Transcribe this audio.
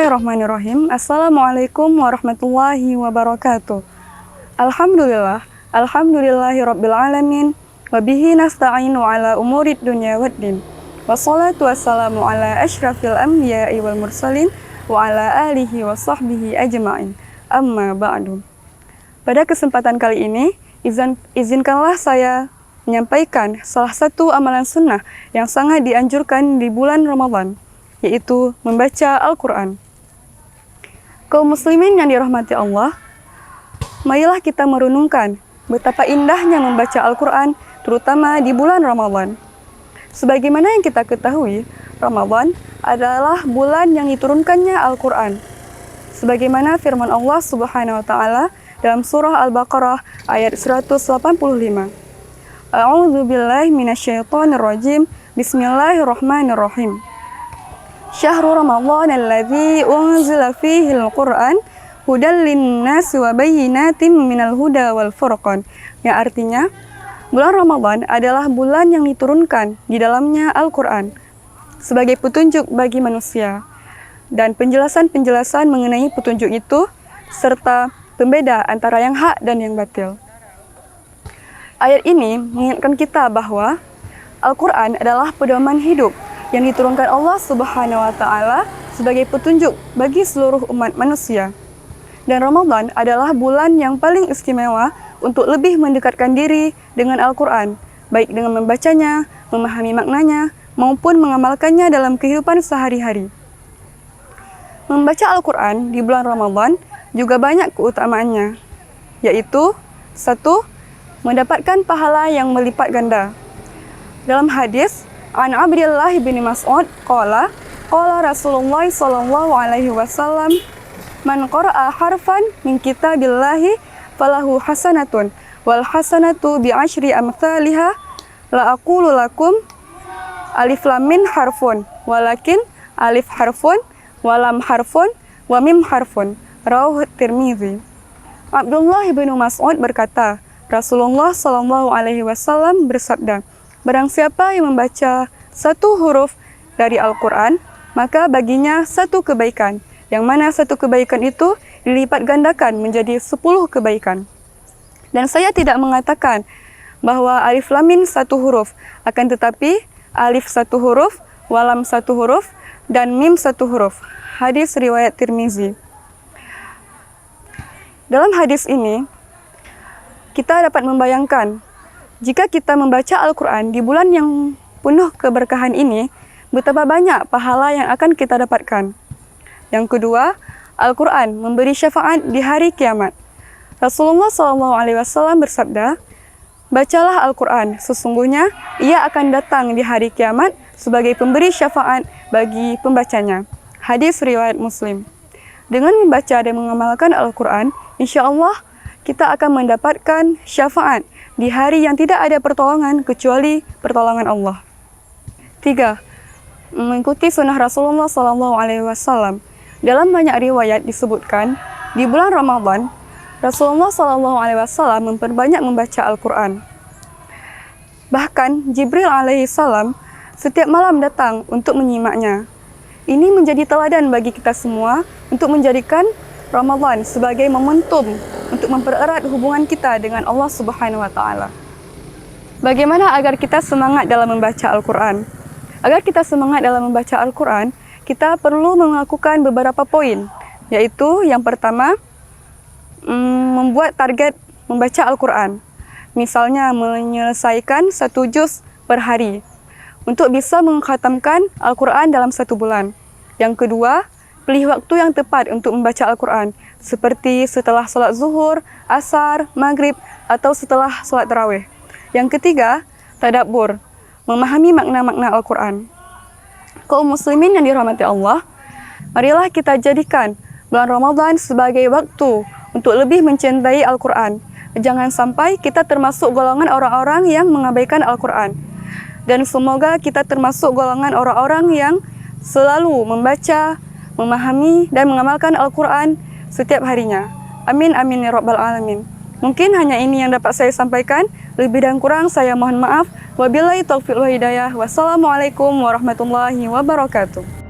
Bismillahirrahmanirrahim. Assalamualaikum warahmatullahi wabarakatuh. Alhamdulillahirabbil alamin. Wa bihi nasta'inu ala umurid dunya waddin. Wassalatu wassalamu ala asyrafil anbiya'i wal mursalin wa ala alihi wa sahbihi ajma'in. Amma ba'du. Pada kesempatan kali ini, izinkanlah saya menyampaikan salah satu amalan sunnah yang sangat dianjurkan di bulan Ramadan, yaitu membaca Al-Quran. Kaum muslimin yang dirahmati Allah, marilah kita merenungkan betapa indahnya membaca Al-Quran, terutama di bulan Ramadan. Sebagaimana yang kita ketahui, Ramadan adalah bulan yang diturunkannya Al-Quran. Sebagaimana firman Allah Subhanahu wa Ta'ala dalam surah Al-Baqarah ayat 185. A'udzu billahi minasyaitonir rajim. Bismillahirrahmanirrahim. Syahrul Ramadan alladzi unzila fihi al-Qur'an hudal lin-nasi wa bayyinatin minal huda wal furqan. Yang artinya, bulan Ramadan adalah bulan yang diturunkan di dalamnya Al-Qur'an sebagai petunjuk bagi manusia dan penjelasan-penjelasan mengenai petunjuk itu serta pembeda antara yang hak dan yang batil. Ayat ini mengingatkan kita bahwa Al-Quran adalah pedoman hidup yang diturunkan Allah Subhanahu wa Ta'ala sebagai petunjuk bagi seluruh umat manusia. Dan Ramadan adalah bulan yang paling istimewa untuk lebih mendekatkan diri dengan Al-Quran, baik dengan membacanya, memahami maknanya, maupun mengamalkannya dalam kehidupan sehari-hari. Membaca Al-Quran di bulan Ramadan juga banyak keutamaannya, yaitu 1. Mendapatkan pahala yang melipat ganda. Dalam hadis, An Abdullah bin Mas'ud qala Rasulullah sallallahu alaihi wasallam, man qara'a harfan min kitabillahi falahu hasanatun wal hasanatu bi asyri amsalihha la aqulu lakum alif lam min harfun walakin alif harfun wa lam harfun wa mim harfun. Rawahu Tirmizi. Abdullah bin Mas'ud berkata, Rasulullah sallallahu alaihi wasallam bersabda, barang siapa yang membaca satu huruf dari Al-Quran, maka baginya satu kebaikan, yang mana satu kebaikan itu dilipat gandakan menjadi 10 kebaikan. Dan saya tidak mengatakan bahwa alif lam mim satu huruf, akan tetapi alif satu huruf, walam satu huruf, dan mim satu huruf. Hadis riwayat Tirmizi. Dalam hadis ini, kita dapat membayangkan, jika kita membaca Al-Quran di bulan yang penuh keberkahan ini, betapa banyak pahala yang akan kita dapatkan. Yang kedua, Al-Quran memberi syafaat di hari kiamat. Rasulullah SAW bersabda, bacalah Al-Quran, sesungguhnya ia akan datang di hari kiamat sebagai pemberi syafaat bagi pembacanya. Hadis riwayat Muslim. Dengan membaca dan mengamalkan Al-Quran, insya Allah kita akan mendapatkan syafaat di hari yang tidak ada pertolongan kecuali pertolongan Allah. 3. Mengikuti sunnah Rasulullah SAW. Dalam banyak riwayat disebutkan, di bulan Ramadan, Rasulullah SAW memperbanyak membaca Al-Quran. Bahkan Jibril alaihissalam setiap malam datang untuk menyimaknya. Ini menjadi teladan bagi kita semua untuk menjadikan Ramadan sebagai momentum untuk mempererat hubungan kita dengan Allah Subhanahu wa Ta'ala. Bagaimana agar kita semangat dalam membaca Al-Quran? Agar kita semangat dalam membaca Al-Quran, kita perlu melakukan beberapa poin, yaitu yang pertama, membuat target membaca Al-Quran. Misalnya menyelesaikan 1 juz per hari untuk bisa mengkhatamkan Al-Quran dalam 1 bulan. Yang kedua, pilih waktu yang tepat untuk membaca Al-Quran, seperti setelah sholat zuhur, asar, maghrib, atau setelah sholat tarawih. Yang ketiga, tadabbur, memahami makna-makna Al-Quran. Kaum muslimin yang dirahmati Allah, marilah kita jadikan bulan Ramadan sebagai waktu untuk lebih mencintai Al-Quran. Jangan sampai kita termasuk golongan orang-orang yang mengabaikan Al-Quran. Dan semoga kita termasuk golongan orang-orang yang selalu membaca, memahami dan mengamalkan Al-Quran setiap harinya. Amin amin ya rabbal alamin. Mungkin hanya ini yang dapat saya sampaikan. Lebih dan kurang saya mohon maaf. Wabillahi taufiq wal hidayah. Wassalamualaikum warahmatullahi wabarakatuh.